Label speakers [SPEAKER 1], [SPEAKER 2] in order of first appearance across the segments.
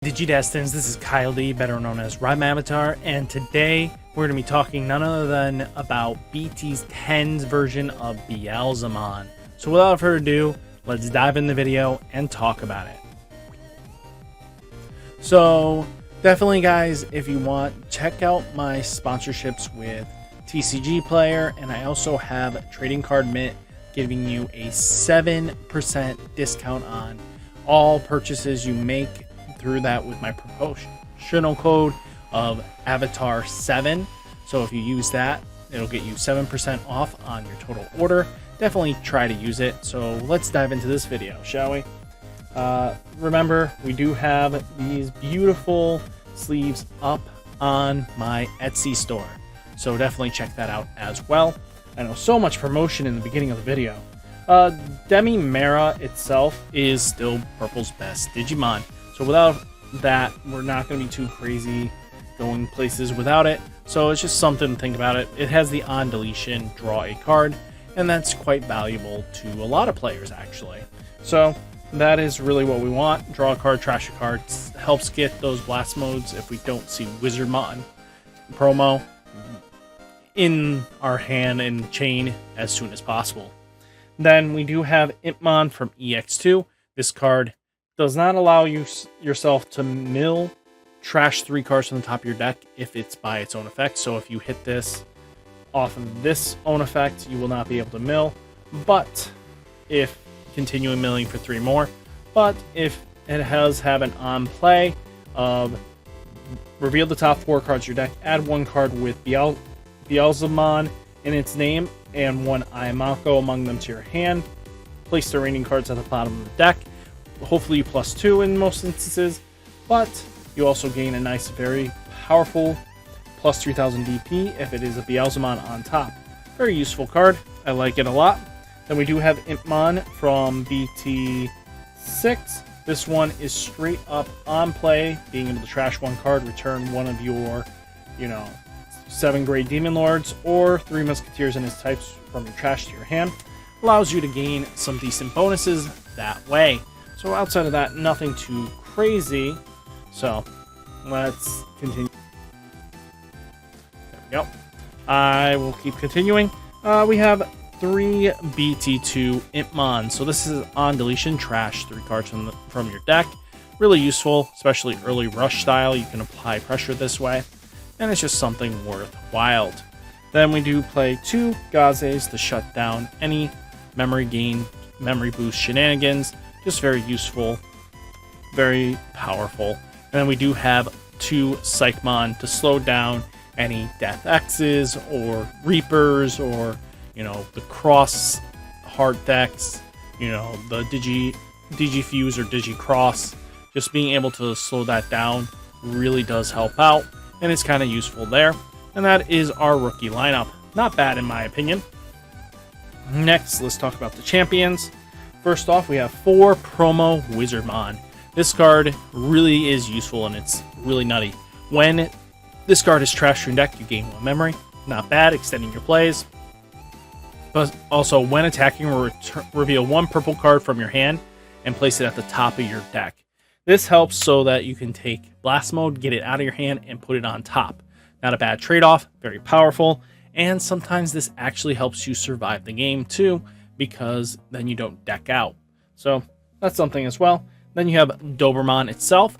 [SPEAKER 1] Digidestins, this is Kyle D, better known as RideMyAvatar, and today we're going to be talking none other than about BT-10's version of Beelzemon. So without further ado, let's dive in the video and talk about it. So definitely guys, if you want, check out my sponsorships with TCG Player, and I also have Trading Card Mint giving you a 7% discount on all purchases you make through that with my promotional code of Avatar 7. So if you use that, it'll get you 7% off on your total order. Definitely try to use it. So let's dive into this video, shall we? Remember, we do have these beautiful sleeves up on my Etsy store, so definitely check that out as well. I know so much promotion in the beginning of the video. Demi Mara itself is still Purple's best Digimon. So without that, we're not going to be too crazy going places without it. So it's just something to think about it. It has the on deletion, draw a card, and that's quite valuable to a lot of players actually. So that is really what we want. Draw a card, trash a card. Helps get those blast modes if we don't see Wizardmon promo in our hand and chain as soon as possible. Then we do have Impmon from EX2. This card does not allow yourself to mill trash 3 cards from the top of your deck if it's by its own effect. So if you hit this off of this own effect, you will not be able to mill. But if continuing milling for 3 more, but if it has have an on play of reveal the top 4 cards of your deck, add 1 card with Beelzemon in its name and 1 Ayamako among them to your hand, place the remaining cards at the bottom of the deck. Hopefully you +2 in most instances, but you also gain a nice, very powerful +3000 DP if it is a Beelzemon on top. Very useful card. I like it a lot. Then we do have Impmon from BT-6. This one is straight up on play, being able to trash 1 card, return 1 of your, 7 Grey Demon Lords or 3 Musketeers and his types from your trash to your hand. Allows you to gain some decent bonuses that way. So outside of that, nothing too crazy. So let's continue. There we go. I will keep continuing. We have 3 BT2 Impmon. So this is on deletion, trash 3 cards from your deck. Really useful, especially early rush style. You can apply pressure this way, and it's just something worthwhile. Then we do play 2 Gazes to shut down any memory gain, memory boost shenanigans. Just very useful, very powerful. And then we do have 2 Psychmon to slow down any Death X's or Reapers or, the Cross Heart decks, the Digifuse or Digicross. Just being able to slow that down really does help out, and it's kind of useful there. And that is our rookie lineup. Not bad in my opinion. Next, let's talk about the champions. First off, we have 4 Promo Wizardmon. This card really is useful and it's really nutty. When this card is trashed your deck, you gain 1 memory. Not bad, extending your plays. But also, when attacking, reveal 1 purple card from your hand and place it at the top of your deck. This helps so that you can take Blast Mode, get it out of your hand, and put it on top. Not a bad trade-off, very powerful, and sometimes this actually helps you survive the game too, because then you don't deck out. So that's something as well. Then you have Doberman itself.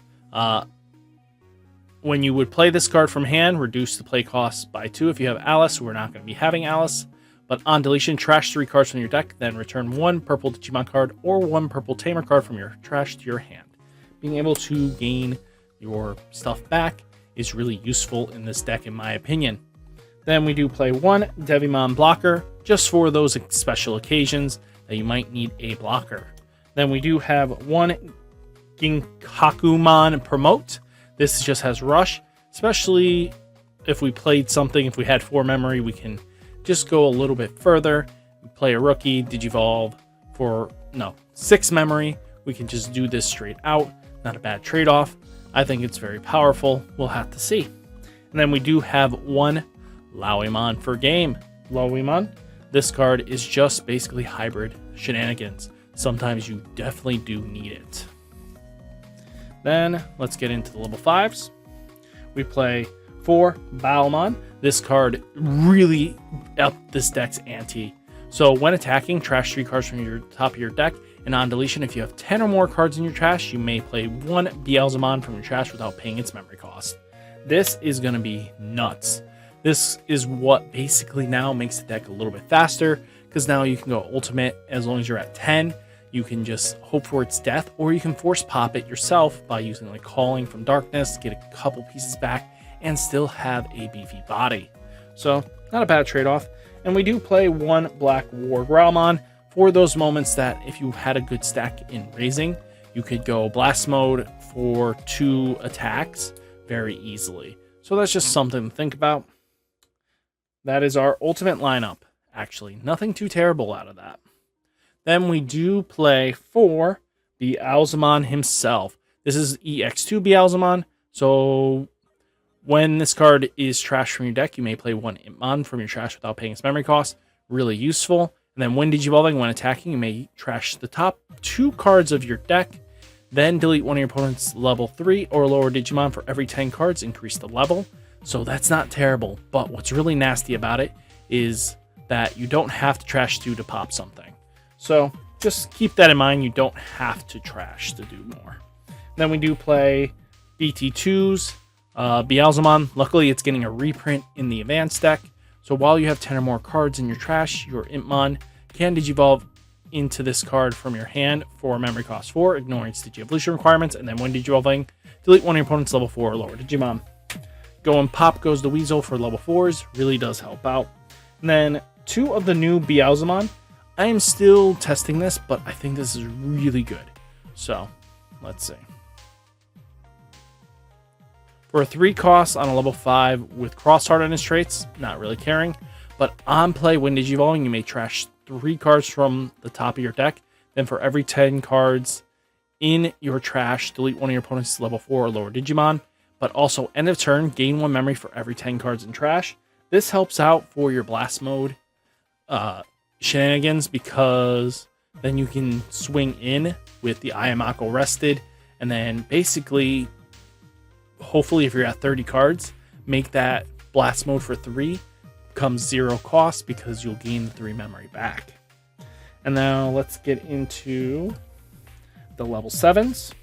[SPEAKER 1] When you would play this card from hand, reduce the play cost by 2 if you have Alice. We're not going to be having Alice. But on deletion, trash 3 cards from your deck, then return 1 purple Digimon card or 1 purple Tamer card from your trash to your hand. Being able to gain your stuff back is really useful in this deck in my opinion. Then we do play 1 Devimon blocker, just for those special occasions that you might need a blocker. Then we do have 1 Ginkakumon promote. This just has rush, especially if we played something, if we had 4 memory, we can just go a little bit further, play a rookie, Digivolve for 6 memory. We can just do this straight out. Not a bad trade-off. I think it's very powerful. We'll have to see. And then we do have 1 Lowimon for game. Lowimon, this card is just basically hybrid shenanigans. Sometimes you definitely do need it. Then let's get into the level 5s. We play 4 Beelzemon. This card really upped this deck's ante. So when attacking, trash 3 cards from your top of your deck, and on deletion, if you have 10 or more cards in your trash, you may play 1 Beelzemon from your trash without paying its memory cost. This is going to be nuts. This is what basically now makes the deck a little bit faster, because now you can go ultimate as long as you're at 10. You can just hope for its death, or you can force pop it yourself by using like Calling from Darkness, get a couple pieces back, and still have a beefy body. So not a bad trade-off. And we do play 1 Black War Growlmon for those moments that if you had a good stack in raising, you could go blast mode for 2 attacks very easily. So that's just something to think about. That is our ultimate lineup. Actually, nothing too terrible out of that. Then we do play 4 Beelzemon himself. This is EX2 Beelzemon. So when this card is trashed from your deck, you may play 1 Imon from your trash without paying its memory cost. Really useful. And then when Digivolving, when attacking, you may trash the top 2 cards of your deck. Then delete one of your opponent's level 3 or lower Digimon for every 10 cards. Increase the level. So that's not terrible. But what's really nasty about it is that you don't have to trash 2 to pop something. So just keep that in mind. You don't have to trash to do more. Then we do play BT2's Beelzemon. Luckily, it's getting a reprint in the advanced deck. So while you have 10 or more cards in your trash, your Impmon can Digivolve into this card from your hand for memory cost 4, ignoring its Digievolution requirements. And then when Digivolving, delete one of your opponent's level 4 or lower Digimon. Going Pop goes the Weasel for level 4s. Really does help out. And then 2 of the new Beelzemon. I am still testing this, but I think this is really good. So, let's see. For a 3 cost on a level 5 with Crossheart on his traits, not really caring. But on play, when Digivolving, you may trash 3 cards from the top of your deck. Then for every 10 cards in your trash, delete one of your opponent's level 4 or lower Digimon. But also, end of turn, gain 1 memory for every 10 cards in trash. This helps out for your blast mode shenanigans, because then you can swing in with the Ayamako rested, and then basically, hopefully if you're at 30 cards, make that blast mode for 3 becomes 0 cost, because you'll gain the 3 memory back. And now let's get into the level 7s.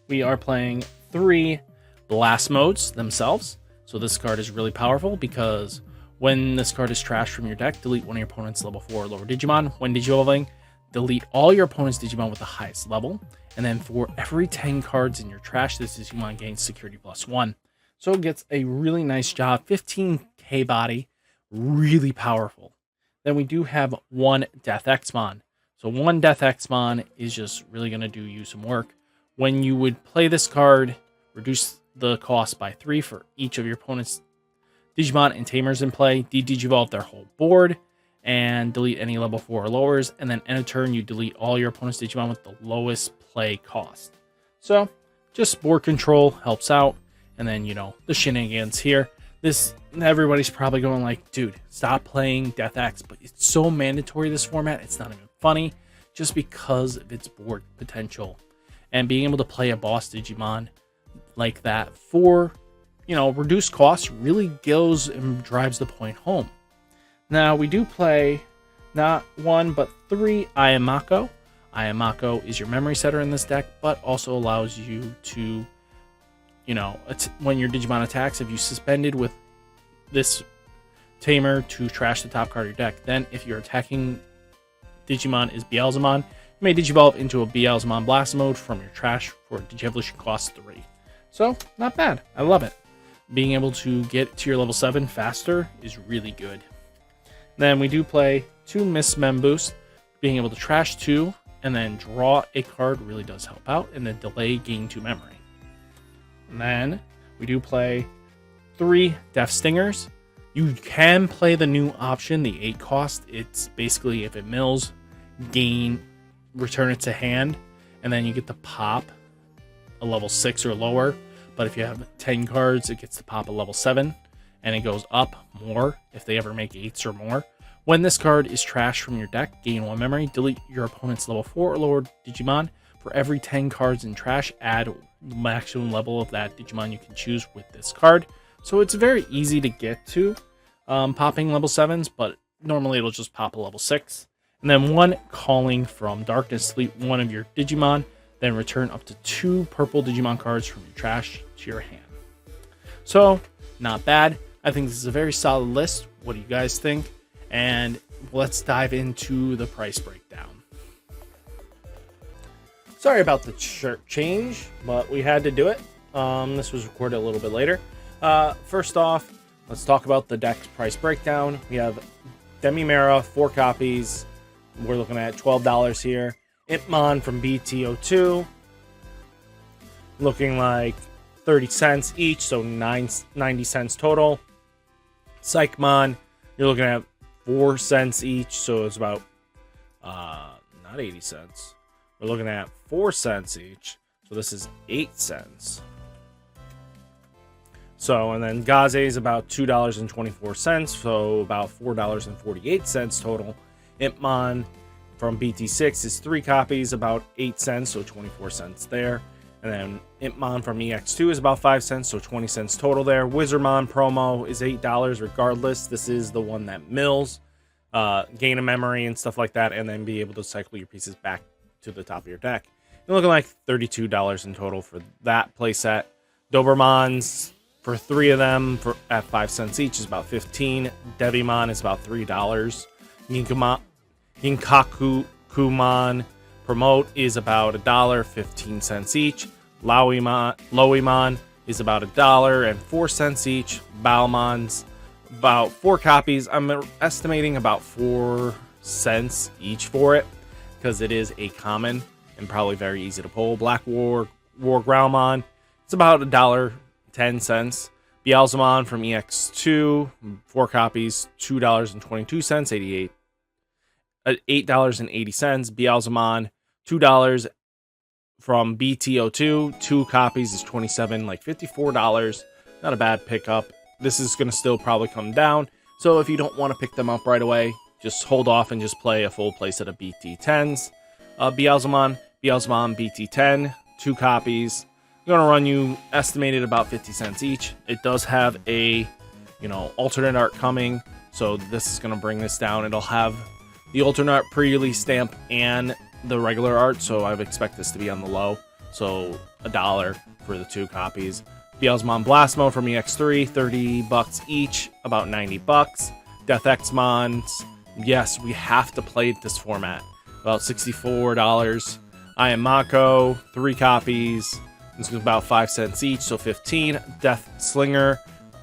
[SPEAKER 1] We are playing 3 blast modes themselves. So this card is really powerful because when this card is trashed from your deck, delete one of your opponent's level 4 or lower Digimon. When Digivolving, delete all your opponent's Digimon with the highest level. And then for every 10 cards in your trash, this Digimon gains security +1. So it gets a really nice job. 15k body, really powerful. Then we do have 1 Death Xmon. So 1 Death Xmon is just really going to do you some work. When you would play this card, reduce the cost by 3 for each of your opponent's Digimon and Tamers in play, de-Digivolve their whole board, and delete any level 4 or lowers, and then end of turn, you delete all your opponent's Digimon with the lowest play cost. So, just board control helps out, and then, you know, the shenanigans here. This, everybody's probably going like, dude, stop playing Death X, but it's so mandatory, this format, it's not even funny, just because of its board potential. And being able to play a boss Digimon like that for, you know, reduced costs really goes and drives the point home. Now, we do play not 1, but 3 Ayamako. Ayamako is your memory setter in this deck, but also allows you to, you know, when your Digimon attacks, if you suspended with this Tamer to trash the top card of your deck, then if your attacking Digimon is Beelzemon, you may Digivolve into a Beelzemon Blast Mode from your trash for Digievolution cost 3. So, not bad. I love it. Being able to get to your level 7 faster is really good. Then we do play 2 Miss Mem Boost. Being able to trash 2 and then draw a card really does help out, and then delay gain 2 memory. And then we do play 3 Death Stingers. You can play the new option, the 8 cost. It's basically if it mills, return it to hand, and then you get to pop a level 6 or lower. But if you have 10 cards, it gets to pop a level 7, and it goes up more if they ever make 8s or more. When this card is trashed from your deck, gain 1 memory, delete your opponent's level 4 or lower Digimon For every 10 cards in trash, add the maximum level of that Digimon you can choose with this card. So it's very easy to get to popping level 7s, but normally it'll just pop a level 6. And then 1 Calling from Darkness, delete one of your Digimon, then return up to 2 purple Digimon cards from your trash to your hand. So, not bad. I think this is a very solid list. What do you guys think? And let's dive into the price breakdown. Sorry about the shirt change, but we had to do it. This was recorded a little bit later. First off, let's talk about the deck's price breakdown. We have Demimera, 4 copies. We're looking at $12 here. Impmon from BT-02, looking like 30 cents each, so 90 cents total. Psychmon, you're looking at 4 cents each, so it's about not 80 cents. We're looking at 4 cents each, so this is 8 cents. So, and then Gaze is about $2.24, so about $4.48 total. Impmon from BT6 is 3 copies, about 8 cents, so 24 cents there. And then Impmon from EX2 is about 5 cents, so 20 cents total there. Wizardmon promo is $8 regardless. This is the one that mills, gain a memory and stuff like that, and then be able to cycle your pieces back to the top of your deck. You're looking like $32 in total for that playset. Dobermons, for 3 of them, at 5 cents each, is about 15. Devimon is about $3. Ginkakumon Promote is about $1, 15 cents each. Loimon is about $1.04 each. Balmon's about 4 copies. I'm estimating about 4 cents each for it because it is a common and probably very easy to pull. Black War Growlmon, it's about $1.10. Beelzemon from EX2, 4 copies, $2.22, $8.80. Beelzemon, $2 from BT-02, 2 copies is $27, like $54. Not a bad pickup. This is going to still probably come down. So if you don't want to pick them up right away, just hold off and just play a full playset of BT-10s. Beelzemon BT-10, 2 copies. Going to run you estimated about 50 cents each. It does have a, alternate art coming. So this is going to bring this down. It'll have the alternate art pre-release stamp and the regular art, so I would expect this to be on the low. So $1 for the 2 copies. Beelzemon Blastmo from EX3, $30 each, about $90. Death X-Mons, yes, we have to play this format, about $64. I Am Mako, 3 copies. This is about 5 cents each, so 15. Death Slinger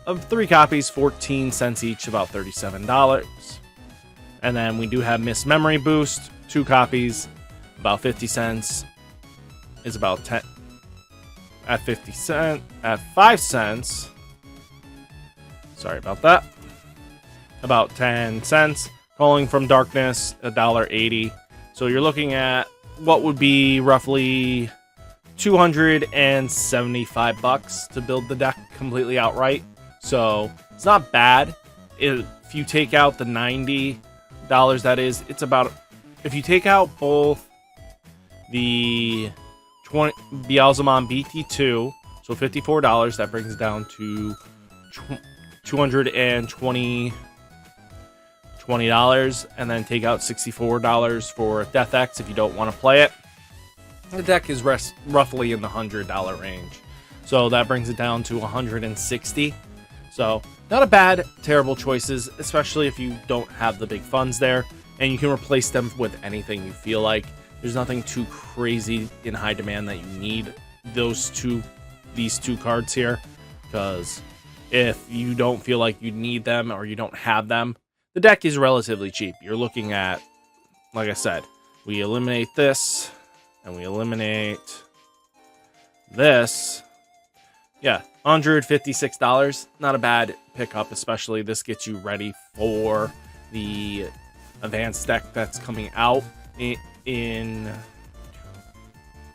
[SPEAKER 1] of 3 copies, 14 cents each, about $37. And then we do have Miss Memory Boost, 2 copies, about 50 cents. Is about 10 at 50 cent at 5 cents. Sorry about that. About 10 cents. Calling from Darkness, $1.80. So you're looking at what would be roughly $275 to build the deck completely outright. So it's not bad. If you take out the $90, that is, it's about, if you take out both the Beelzemon BT2, so $54, that brings it down to $220, and then take out $64 for Death X if you don't want to play it. The deck is roughly in the $100 range, so that brings it down to $160. So not a bad, terrible choices, especially if you don't have the big funds there, and you can replace them with anything you feel like. There's nothing too crazy in high demand that you need these 2 cards here, because if you don't feel like you need them or you don't have them, the deck is relatively cheap. You're looking at, like I said, we eliminate this and we eliminate this. Yeah, $156. Not a bad pickup, especially this gets you ready for the advanced deck that's coming out in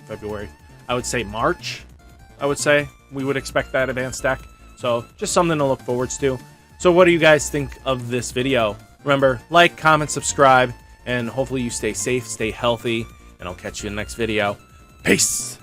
[SPEAKER 1] February. I would say March. We would expect that advanced deck. So just something to look forward to. So what do you guys think of this video? Remember, like, comment, subscribe, and hopefully you stay safe, stay healthy, and I'll catch you in the next video. Peace.